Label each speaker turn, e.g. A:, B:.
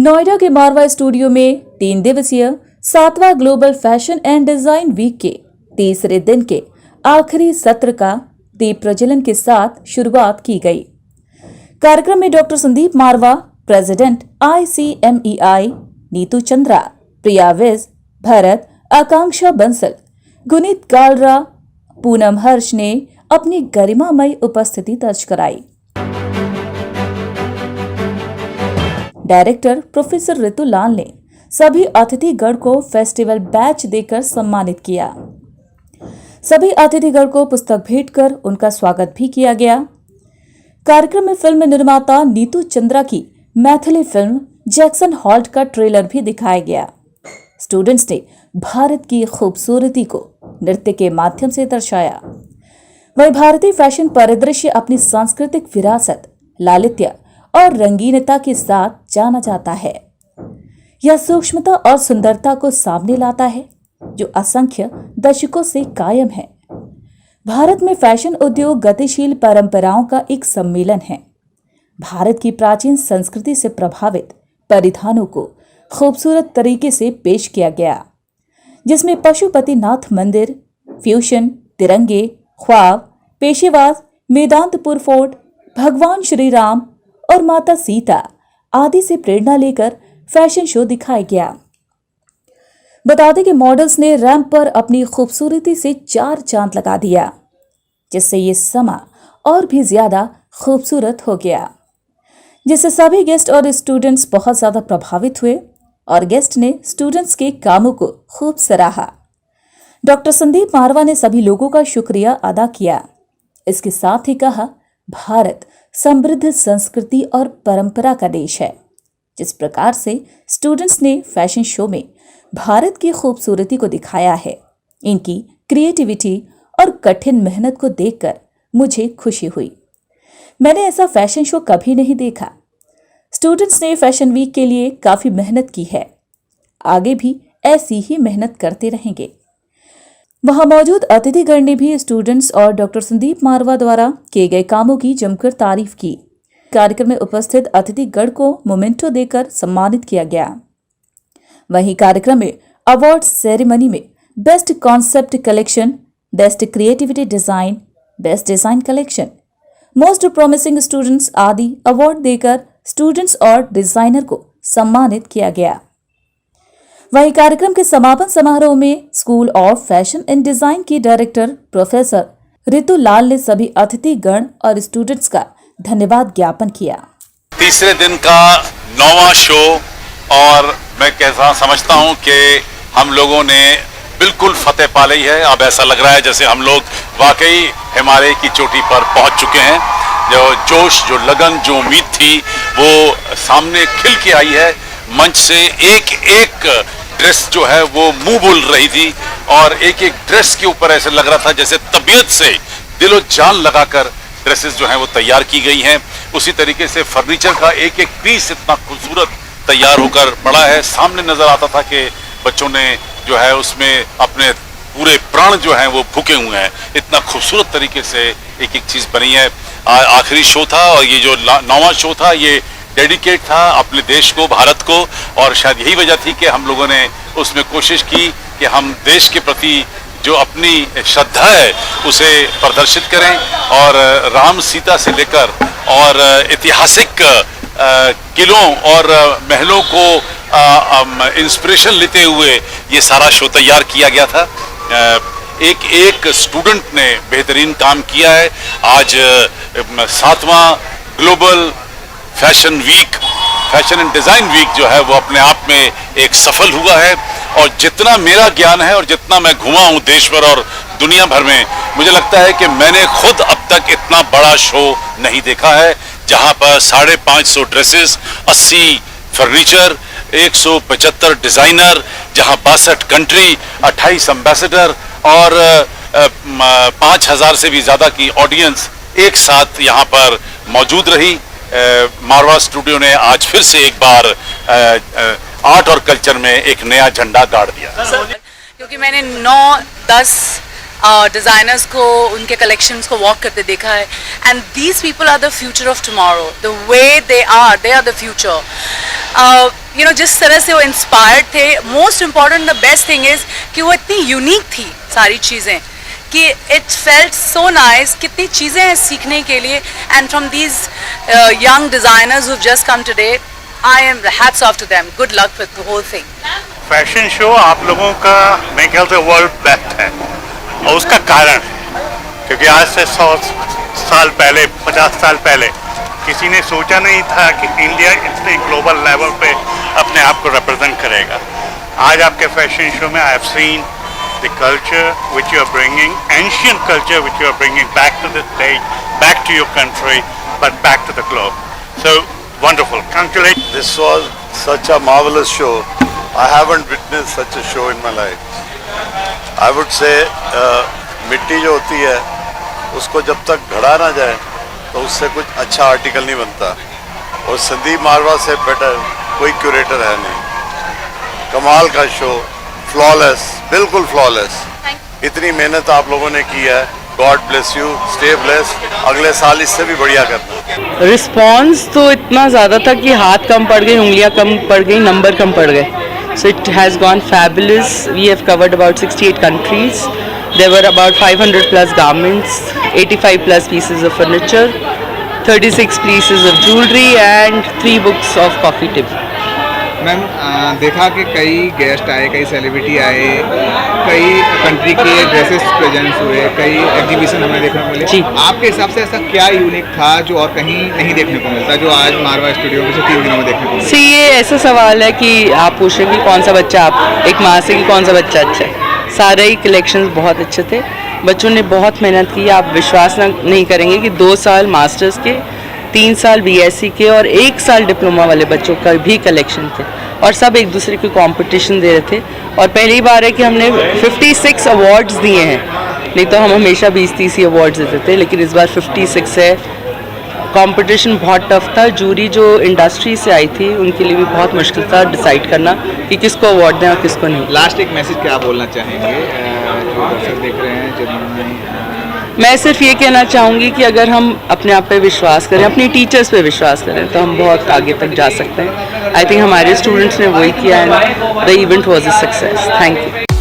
A: नोएडा के मारवा स्टूडियो में 3 दिवसीय 7वां global fashion and design week के तीसरे दिन के आखिरी सत्र का दीप प्रज्वलन के साथ शुरुआत की गई। कार्यक्रम में डॉक्टर संदीप मारवा, प्रेसिडेंट ICMEI, नीतू चंद्रा, प्रिया विज, भरत, आकांक्षा बंसल, गुनीत कालरा, पूनम हर्ष ने अपनी गरिमामय उपस्थिति दर्ज कराई। डायरेक्टर प्रोफेसर ऋतु लाल ने सभी अतिथिगण को फेस्टिवल बैच देकर सम्मानित किया। सभी अतिथिगण को पुस्तक भेंट कर उनका स्वागत भी किया गया। कार्यक्रम में फिल्म निर्माता नीतू चंद्रा की मैथिली फिल्म जैक्सन हॉल्ट का ट्रेलर भी दिखाया गया। स्टूडेंट्स ने भारत की खूबसूरती को नृत्य के माध्यम से दर्शाया। वही भारतीय फैशन परिदृश्य अपनी सांस्कृतिक विरासत, लालित्य और रंगीनता के साथ जाना जाता है। यह सूक्ष्मता और सुंदरता को सामने लाता है जो असंख्य दशकों से कायम है। भारत में फैशन उद्योग गतिशील परंपराओं का एक सम्मेलन है। भारत की प्राचीन संस्कृति से प्रभावित परिधानों को खूबसूरत तरीके से पेश किया गया, जिसमें पशुपतिनाथ मंदिर, फ्यूशन, तिरंगे, ख्वाब, पेशेवाज, मेदांतपुर फोर्ट, भगवान श्री राम और माता सीता आदि से प्रेरणा लेकर फैशन शो दिखाया गया। बता दें कि मॉडल्स ने रैंप पर अपनी खूबसूरती से 4 चांद लगा दिया, जिससे ये समा और भी ज्यादा खूबसूरत हो गया, जिससे सभी गेस्ट और स्टूडेंट्स बहुत ज्यादा प्रभावित हुए और गेस्ट ने स्टूडेंट्स के कामों को खूब सराहा। डॉक्टर संदीप मारवा ने सभी लोगों का शुक्रिया अदा किया। इसके साथ ही कहा, भारत समृद्ध संस्कृति और परंपरा का देश है। जिस प्रकार से स्टूडेंट्स ने फैशन शो में भारत की खूबसूरती को दिखाया है, इनकी क्रिएटिविटी और कठिन मेहनत को देखकर मुझे खुशी हुई। मैंने ऐसा फैशन शो कभी नहीं देखा। स्टूडेंट्स ने फैशन वीक के लिए काफी मेहनत की है, आगे भी ऐसी ही मेहनत करते रहेंगे। वहां मौजूद अतिथिगण ने भी स्टूडेंट्स और डॉक्टर संदीप मारवा द्वारा किए गए कामों की जमकर तारीफ की। कार्यक्रम में उपस्थित अतिथिगण को मोमेंटो देकर सम्मानित किया गया। वहीं कार्यक्रम में अवार्ड सेरेमनी में best concept collection, best creativity design, best design collection, most promising students आदि अवार्ड देकर स्टूडेंट्स और डिजाइनर को सम्मानित किया गया। वहीं कार्यक्रम के समापन समारोह में school of fashion and design की डायरेक्टर प्रोफेसर ऋतु लाल ने सभी अतिथिगण और स्टूडेंट्स का धन्यवाद ज्ञापन किया।
B: तीसरे दिन का 9वां शो, और मैं कैसा समझता हूं कि हम लोगों ने बिल्कुल फतेह पा ली है। अब ऐसा लग रहा है जैसे हम लोग वाकई हिमालय की चोटी पर पहुंच चुके हैं। जो जोश, जो लगन, जो उम्मीद थी वो सामने खिल के आई है। मंच से एक एक ड्रेस जो है वो मुंह बोल रही थी, और एक एक ड्रेस के ऊपर ऐसे लग रहा था जैसे तबीयत से दिलो जान लगाकर ड्रेसेस जो हैं वो तैयार की गई हैं। उसी तरीके से फर्नीचर का एक एक पीस इतना खूबसूरत तैयार होकर पड़ा है। सामने नजर आता था कि बच्चों ने जो है उसमें अपने पूरे प्राण जो हैं वो फूके हुए हैं। इतना खूबसूरत तरीके से एक एक चीज बनी है। आखिरी शो था, और ये जो 9वां शो था ये डेडिकेट था अपने देश को, भारत को, और शायद यही वजह थी कि हम लोगों ने उसमें कोशिश की कि हम देश के प्रति जो अपनी श्रद्धा है उसे प्रदर्शित करें, और राम सीता से लेकर और ऐतिहासिक किलों और महलों को इंस्पिरेशन लेते हुए ये सारा शो तैयार किया गया था। एक एक स्टूडेंट ने बेहतरीन काम किया है। आज 7वां global fashion week, fashion and design week जो है वो अपने आप में एक सफल हुआ है। और जितना मेरा ज्ञान है और जितना मैं घुमा हूं देश भर और दुनिया भर में, मुझे लगता है कि मैंने खुद अब तक इतना बड़ा शो नहीं देखा है, जहां पर 550 ड्रेसेस, 80 फर्नीचर, 175 डिजाइनर, जहां 62 कंट्री, 28 एम्बेसडर और 5000 से भी ज्यादा की ऑडियंस एक साथ यहाँ पर मौजूद रही। मारवा स्टूडियो ने आज फिर से एक बार आर्ट और कल्चर में एक नया झंडा गाड़ दिया।
C: क्योंकि मैंने 9-10 डिजाइनर्स को उनके कलेक्शंस को वॉक करते देखा है, and these people are the future of tomorrow. The way they are the future. जिस तरह से वो इंस्पायर्ड थे, most important the best thing is कि वो इतनी यूनिक थी सारी चीज़ें कि इट फेल्ट सो नाइस, कितनी चीज़ें हैं सीखने के लिए। And from these young designers who just come today, I am hats off to them, good luck with the whole thing.
D: Fashion show आप लोगों का मेरे ख्याल से वर्ल्ड बेस्ट है, और उसका कारण क्योंकि आज से 100 साल पहले, 50 साल पहले किसी ने सोचा नहीं था कि इंडिया इतने ग्लोबल लेवल पे अपने आप को रिप्रेजेंट करेगा। आज आपके फैशन शो में I have seen the culture which you are bringing, ancient culture which you are bringing back to the stage, back to your country, but back to the globe. So wonderful. Congratulations.
E: This was such a marvelous show. I haven't witnessed such a show in my life. I would say मिट्टी जो होती है उसको जब तक घड़ा ना जाए तो उससे कुछ अच्छा आर्टिकल नहीं बनता, और संदीप मारवा से बेटर कोई क्यूरेटर है नहीं। कमाल का शो, फ्लॉलेस, बिल्कुल फ्लॉलेस। इतनी मेहनत आप लोगों ने की है, God bless you, stay bless, अगले साल इससे भी बढ़िया करना।
F: रिस्पॉन्स तो इतना ज़्यादा था कि हाथ कम पड़ गए, उंगलियां कम पड़ गई, नंबर कम पड़ गए। So it has gone fabulous. We have covered about 68 countries. There were about 500 plus garments, 85 plus pieces of furniture, 36 pieces of jewelry and 3 books of coffee tip.
G: Ma'am देखा कि कई गेस्ट आए, कई सेलिब्रिटी आए, कई country के dresses presents हुए, कई एग्जीबिशन हमें देखने को मिले।
F: जी।
G: आपके हिसाब से ऐसा क्या यूनिक था जो और कहीं नहीं देखने को मिलता, जो आज मारवा स्टूडियो में से 3 दिनों में देखने को मिला?
F: ये ऐसा सवाल है कि आप पूछ रहे हैं कि कौन सा बच्चा, आप एक माँ से कि कौन सा बच्चा अच्छा है। सारे ही कलेक्शंस बहुत अच्छे थे, बच्चों ने बहुत मेहनत की। आप विश्वास नहीं करेंगे कि 2 साल मास्टर्स के, 3 साल बीएससी के और 1 साल डिप्लोमा वाले बच्चों का भी कलेक्शन थे, और सब एक दूसरे को कंपटीशन दे रहे थे। और पहली बार है कि हमने 56 अवार्ड्स दिए हैं, नहीं तो हम हमेशा 20-30 ही अवार्ड्स देते थे, लेकिन इस बार 56 है। कंपटीशन बहुत टफ था, जूरी जो इंडस्ट्री से आई थी उनके लिए भी बहुत मुश्किल था डिसाइड करना कि किसको अवार्ड दें और किसको नहीं।
G: लास्ट एक मैसेज क्या बोलना चाहेंगे जो दर्शक देख रहे हैं, जिन्होंने?
F: मैं सिर्फ ये कहना चाहूँगी कि अगर हम अपने आप पे विश्वास करें, अपनी टीचर्स पे विश्वास करें, तो हम बहुत आगे तक जा सकते हैं। आई थिंक हमारे स्टूडेंट्स ने वही किया है। The event was a success. Thank you.